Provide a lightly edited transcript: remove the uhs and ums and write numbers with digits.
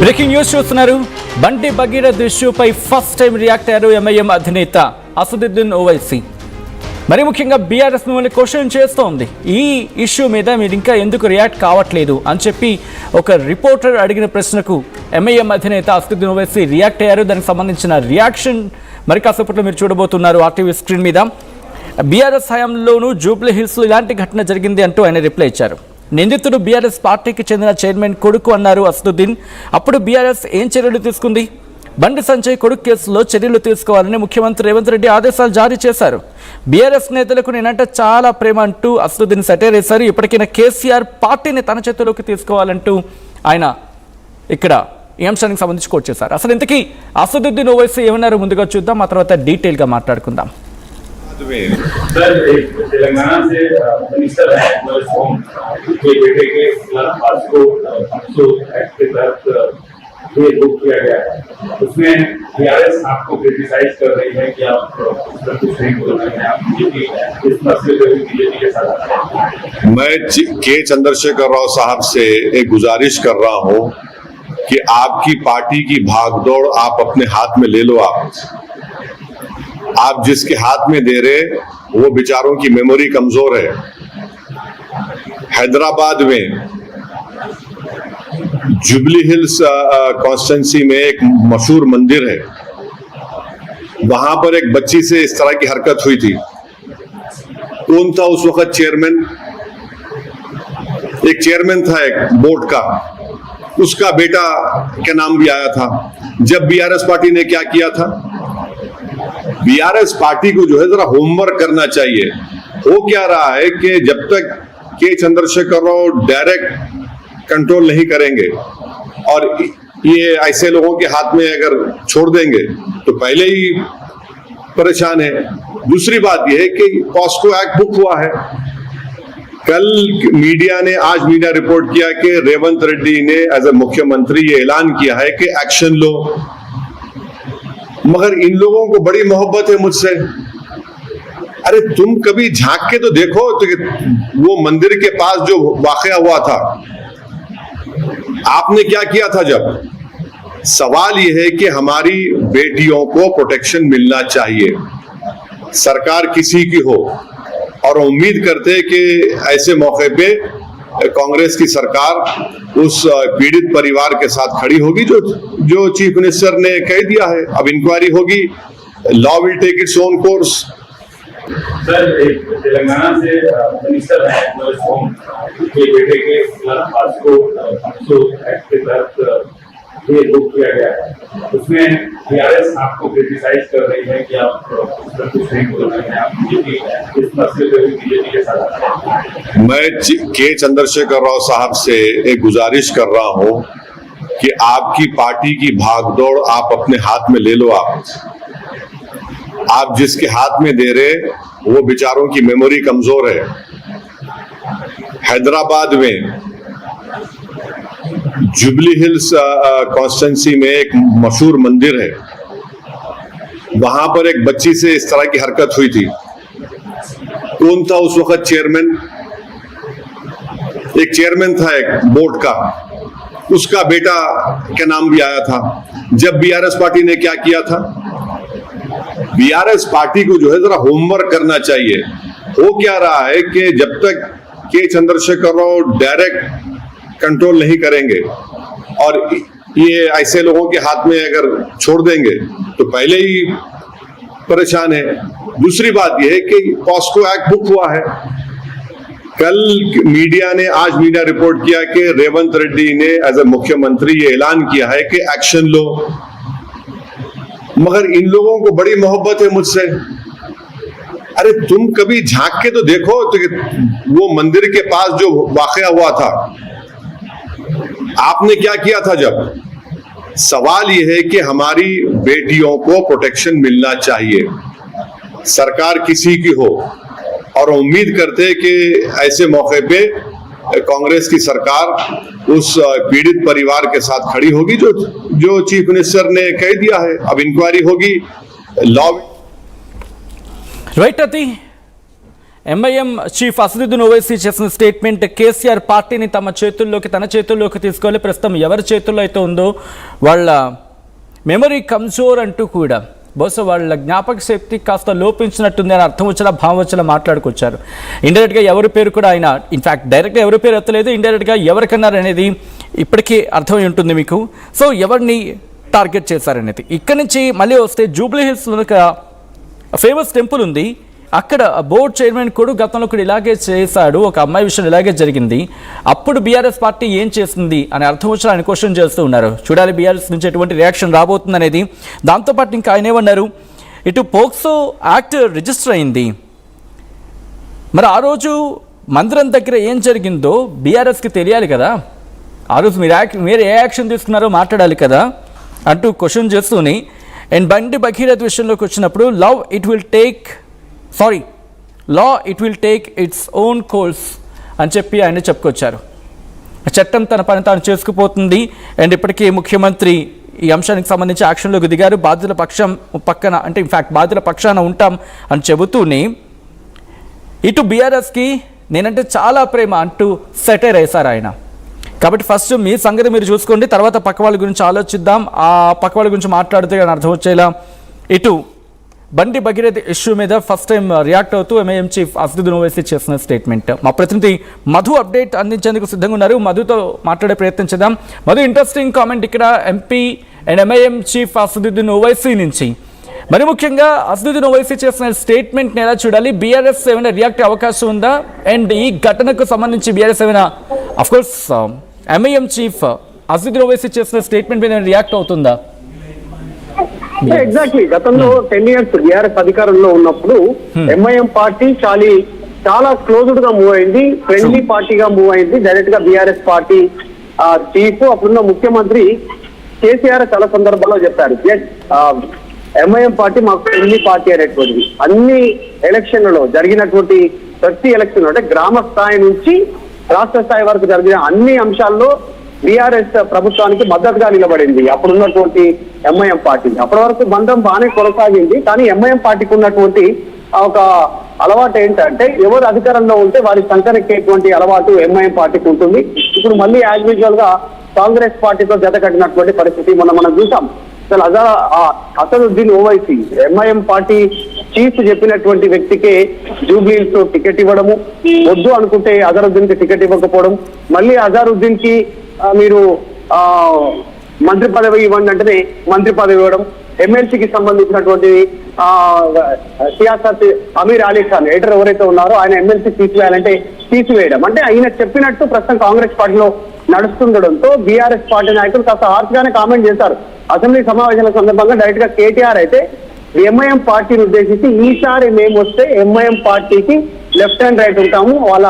Breaking news చూస్తున్నారు. బండి Bhagirath ఇష్యూపై first time react అయ్యారు ఎంఐఎం అధినేత అసదుద్దీన్ ఓవైసీ. మరి ముఖ్యంగా బీఆర్ఎస్ మిమ్మల్ని క్వశ్చన్ చేస్తోంది, ఈ ఇష్యూ మీద మీరు ఇంకా ఎందుకు రియాక్ట్ కావట్లేదు అని చెప్పి ఒక రిపోర్టర్ అడిగిన ప్రశ్నకు ఎంఐఎం అధినేత అసదుద్దీన్ ఓవైసీ రియాక్ట్ అయ్యారు. దానికి సంబంధించిన రియాక్షన్ మరి కాసేపట్లో మీరు చూడబోతున్నారు ఆర్టీవీ స్క్రీన్ మీద. బీఆర్ఎస్ హయాంలోనూ జూబ్లీ హిల్స్లో ఇలాంటి ఘటన జరిగింది అంటూ ఆయన రిప్లై ఇచ్చారు. నిందితుడు బీఆర్ఎస్ పార్టీకి చెందిన చైర్మన్ కొడుకు అన్నారు అసదుద్దీన్. అప్పుడు బీఆర్ఎస్ ఏం చర్యలు తీసుకుంది? బండి సంజయ్ కొడుకు కేసులో చర్యలు తీసుకోవాలని ముఖ్యమంత్రి రేవంత్ రెడ్డి ఆదేశాలు జారీ చేశారు. బీఆర్ఎస్ నేతలకు నేనంటే చాలా ప్రేమ అంటూ అసదుద్దీన్ సెటైర్ వేశారు. ఇప్పటికైనా కేసీఆర్ పార్టీని తన చేతుల్లోకి తీసుకోవాలంటూ ఆయన ఇక్కడ ఈ అంశానికి సంబంధించి కోట్ చేశారు. అసలు ఇంతకీ అసదుద్దీన్ ఓవైసీ ఏమన్నారు ముందుగా చూద్దాం, ఆ తర్వాత డీటెయిల్గా మాట్లాడుకుందాం. सर, तेलंगाना से मिनिस्टर है के बेटे के को एक्ट के तहत ये बुक किया गया है. उसमें बीआरएस आपको क्रिटिसाइज कर रही है कि आप कुछ नहीं बोल रहे हैं. आप इस मसले पर बीजेपी के साथ मैं के चंद्रशेखर राव साहब से एक गुजारिश कर रहा हूं कि आपकी पार्टी की भागदौड़ आप अपने हाथ में ले लो. आप जिसके हाथ में दे रहे वो बेचारों की मेमोरी कमजोर है. हैदराबाद में जुबली हिल्स कॉन्स्टिट्यूंसी में एक मशहूर मंदिर है. वहां पर एक बच्ची से इस तरह की हरकत हुई थी. कौन था उस वक्त चेयरमैन? एक चेयरमैन था एक बोर्ड का, उसका बेटा का नाम भी आया था. जब बीआरएस पार्टी ने क्या किया था, बीआरएस पार्टी को जो है जरा होमवर्क करना चाहिए. हो क्या रहा है कि जब तक के चंद्रशेखर राव डायरेक्ट कंट्रोल नहीं करेंगे और ये ऐसे लोगों के हाथ में अगर छोड़ देंगे तो पहले ही परेशान है. दूसरी बात यह है कि पॉस्को एक्ट बुक हुआ है. कल मीडिया ने आज मीडिया रिपोर्ट किया कि रेवंत रेड्डी ने एज ए मुख्यमंत्री ये ऐलान किया है कि एक्शन लो. मगर इन लोगों को बड़ी मोहब्बत है मुझसे. अरे तुम कभी झांक के तो देखो तो वो मंदिर के पास जो वाकया हुआ था, आपने क्या किया था? जब सवाल यह है कि हमारी बेटियों को प्रोटेक्शन मिलना चाहिए, सरकार किसी की हो, और उम्मीद करते हैं कि ऐसे मौके पे कांग्रेस की सरकार उस पीड़ित परिवार के साथ खड़ी होगी जो चीफ मिनिस्टर ने कह दिया है. अब इंक्वायरी होगी, law will take its own course. Sir, Telangana से मिनिस्टर है के बेटे के को एक्ट के तहत ये बुक किया गया है. उसमें बीआरएस आपको क्रिटिसाइज कर रही है कि आप कुछ नहीं बोल रहे हैं. आप इस मसले पर बीजेपी के साथ मैं के चंद्रशेखर राव साहब से एक गुजारिश कर रहा हूं कि आपकी पार्टी की भागदौड़ आप अपने हाथ में ले लो. आप जिसके हाथ में दे रहे वो बेचारों की मेमोरी कमजोर है. हैदराबाद में जुबली हिल्स कॉन्स्टिट्यूंसी में एक मशहूर मंदिर है. वहां पर एक बच्ची से इस तरह की हरकत हुई थी. कौन था उस वक्त चेयरमैन? एक चेयरमैन था एक बोर्ड का, उसका बेटा का नाम भी आया था. जब बीआरएस पार्टी ने क्या किया था, बीआरएस पार्टी को जो है जरा होमवर्क करना चाहिए. हो क्या रहा है कि जब तक के चंद्रशेखर राव डायरेक्ट कंट्रोल नहीं करेंगे और ये ऐसे लोगों के हाथ में अगर छोड़ देंगे तो पहले ही परेशान है. दूसरी बात यह है कि पॉस्को एक्ट बुक हुआ है. कल मीडिया ने आज मीडिया रिपोर्ट किया कि रेवंत रेड्डी ने एज ए मुख्यमंत्री ये ऐलान किया है कि एक्शन लो. मगर इन लोगों को बड़ी मोहब्बत है मुझसे. अरे तुम कभी झांक के तो देखो तो वो मंदिर के पास जो वाकया हुआ था, आपने क्या किया था? जब सवाल यह है कि हमारी बेटियों को प्रोटेक्शन मिलना चाहिए, सरकार किसी की हो, और उम्मीद करते हैं कि ऐसे मौके पे कांग्रेस की सरकार उस पीड़ित परिवार के साथ खड़ी होगी जो चीफ मिनिस्टर ने कह दिया है. अब इंक्वायरी होगी, लॉ రైట్. అది ఎంఐఎం చీఫ్ అసదుద్దీన్ ఓవైసీ చేసిన స్టేట్మెంట్ కేసీఆర్ పార్టీని తన చేతుల్లోకి తీసుకోవాలి. ప్రస్తుతం ఎవరి చేతుల్లో అయితే ఉందో వాళ్ళ మెమరీ కమ్జోర్ అంటూ కూడా బహుశా వాళ్ళ జ్ఞాపక శక్తి కాస్త లోపించినట్టుంది అని అర్థం వచ్చేలా భావం వచ్చేలా మాట్లాడుకొచ్చారు. ఇండైరెక్ట్గా ఎవరి పేరు కూడా ఆయన ఇన్ఫ్యాక్ట్ డైరెక్ట్గా ఎవరి పేరు ఎత్తలేదు, ఇండైరెక్ట్గా ఎవరికన్నారు అనేది ఇప్పటికీ అర్థమై ఉంటుంది మీకు. సో ఎవరిని టార్గెట్ చేశారనేది. ఇక్కడి నుంచి మళ్ళీ వస్తే జూబ్లీ హిల్స్లో ఒక ఫేమస్ టెంపుల్ ఉంది. అక్కడ బోర్డ్ చైర్మన్ కూడా గతంలో కూడా ఇలాగే చేశాడు, ఒక అమ్మాయి విషయం ఇలాగే జరిగింది. అప్పుడు బీఆర్ఎస్ పార్టీ ఏం చేసింది అని అర్థం వచ్చి ఆయన క్వశ్చన్ చేస్తూ ఉన్నారు. చూడాలి బీఆర్ఎస్ నుంచి ఎటువంటి రియాక్షన్ రాబోతుంది అనేది. దాంతోపాటు ఇంకా ఆయన ఏమన్నారు, ఇటు పోక్సో యాక్ట్ రిజిస్టర్ అయింది, మరి ఆ రోజు మందిరం దగ్గర ఏం జరిగిందో బీఆర్ఎస్కి తెలియాలి కదా, ఆ రోజు మీరు ఏ యాక్షన్ తీసుకున్నారో మాట్లాడాలి కదా అంటూ క్వశ్చన్ చేస్తూనే. అండ్ బండి భగీరథ్ విషయంలోకి వచ్చినప్పుడు law it will take its own course అని చెప్పి ఆయన చెప్పుకొచ్చారు. చట్టం తన పని తాను చేసుకుపోతుంది. అండ్ ఇప్పటికీ ముఖ్యమంత్రి ఈ అంశానికి సంబంధించి యాక్షన్లోకి దిగారు. బాధితుల పక్షాన ఉంటాం అని చెబుతూనే ఇటు బీఆర్ఎస్కి నేనంటే చాలా ప్రేమ అంటూ సెటైర్ వేశారు ఆయన. కాబట్టి ఫస్ట్ మీ సంగతి మీరు చూసుకోండి, తర్వాత పక్క వాళ్ళ గురించి ఆలోచిద్దాం. ఆ పక్క వాళ్ళ గురించి మాట్లాడితే కానీ అర్థం వచ్చేలా ఇటు బండి భగీరథ్ ఇష్యూ మీద ఫస్ట్ టైం రియాక్ట్ అవుతూ ఎంఐఎం చీఫ్ అసదుద్దీన్ ఓవైసీ చేసిన స్టేట్మెంట్. మా ప్రతినిధి మధు అప్డేట్ అందించేందుకు సిద్ధంగా ఉన్నారు. మధుతో మాట్లాడే ప్రయత్నం చేద్దాం. మధు, ఇంట్రెస్టింగ్ కామెంట్ ఇక్కడ MP and MIM chief Asaduddin Owaisi నుంచి. మరి ముఖ్యంగా అసదుద్దీన్ ఓవైసీ చేసిన స్టేట్మెంట్ని ఎలా చూడాలి? బీఆర్ఎస్ ఏమైనా రియాక్ట్ అయ్యే అవకాశం ఉందా? అండ్ ఈ ఘటనకు సంబంధించి బీఆర్ఎస్ ఏమైనా of course MIM chief Asaduddin Owaisi చేసిన స్టేట్మెంట్ మీద రియాక్ట్ అవుతుందా? ఎగ్జాక్ట్లీ గతంలో 10 years బీఆర్ఎస్ అధికారంలో ఉన్నప్పుడు ఎంఐఎం పార్టీ చాలా క్లోజ్డ్ గా మూవ్ అయింది, ఫ్రెండ్లీ పార్టీగా మూవ్ అయింది. డైరెక్ట్ గా బీఆర్ఎస్ పార్టీ చీఫ్ అప్పుడున్న ముఖ్యమంత్రి కేసీఆర్ చాలా సందర్భాల్లో చెప్పారు, ఎంఐఎం పార్టీ మాకు ఫ్రెండ్లీ పార్టీ అనేటువంటిది. అన్ని ఎలక్షన్లలో జరిగినటువంటి ప్రతి ఎలక్షన్ అంటే గ్రామ స్థాయి నుంచి రాష్ట్ర స్థాయి వరకు జరిగిన అన్ని అంశాల్లో బీఆర్ఎస్ ప్రభుత్వానికి మద్దతుగా నిలబడింది అప్పుడున్నటువంటి ఎంఐఎం పార్టీ. అప్పటి వరకు బంధం బాగానే కొనసాగింది. కానీ ఎంఐఎం పార్టీకి ఉన్నటువంటి ఒక అలవాటు ఏంటంటే ఎవరు అధికారంలో ఉంటే వారి సంకరెక్కేటువంటి అలవాటు ఎంఐఎం పార్టీకి ఉంటుంది. ఇప్పుడు మళ్ళీ యాజ్ యూజువల్ గా కాంగ్రెస్ పార్టీతో జత కట్టినటువంటి పరిస్థితి మనం చూసాం. Asaduddin Owaisi MIM party chief చెప్పినటువంటి వ్యక్తికే జూబ్లీహిల్స్ టికెట్ ఇవ్వడము, వద్దు అనుకుంటే అజరుద్దీన్ కి టికెట్ ఇవ్వకపోవడం, మళ్ళీ అజరుద్దీన్ కి మీరు మంత్రి పదవి ఇవ్వండి అంటేనే మంత్రి పదవి ఇవ్వడం, ఎమ్మెల్సీకి సంబంధించినటువంటి సియాసత్ అమీర్ అలీ ఖాన్ ఎడిటర్ ఎవరైతే ఉన్నారో ఆయన ఎమ్మెల్సీ తీసివేయాలంటే తీసివేయడం. అంటే ఆయన చెప్పినట్టు ప్రస్తుతం కాంగ్రెస్ పార్టీలో నడుస్తుండడంతో బీఆర్ఎస్ పార్టీ నాయకులు కాస్త హార్ష్గానే కామెంట్ చేశారు. అసెంబ్లీ సమావేశాల సందర్భంగా డైరెక్ట్ గా కేటీఆర్ అయితే ఎంఐఎం పార్టీని ఉద్దేశించి ఈసారి మేము వస్తే ఎంఐఎం పార్టీకి లెఫ్ట్ అండ్ రైట్ ఉంటాము, వాళ్ళ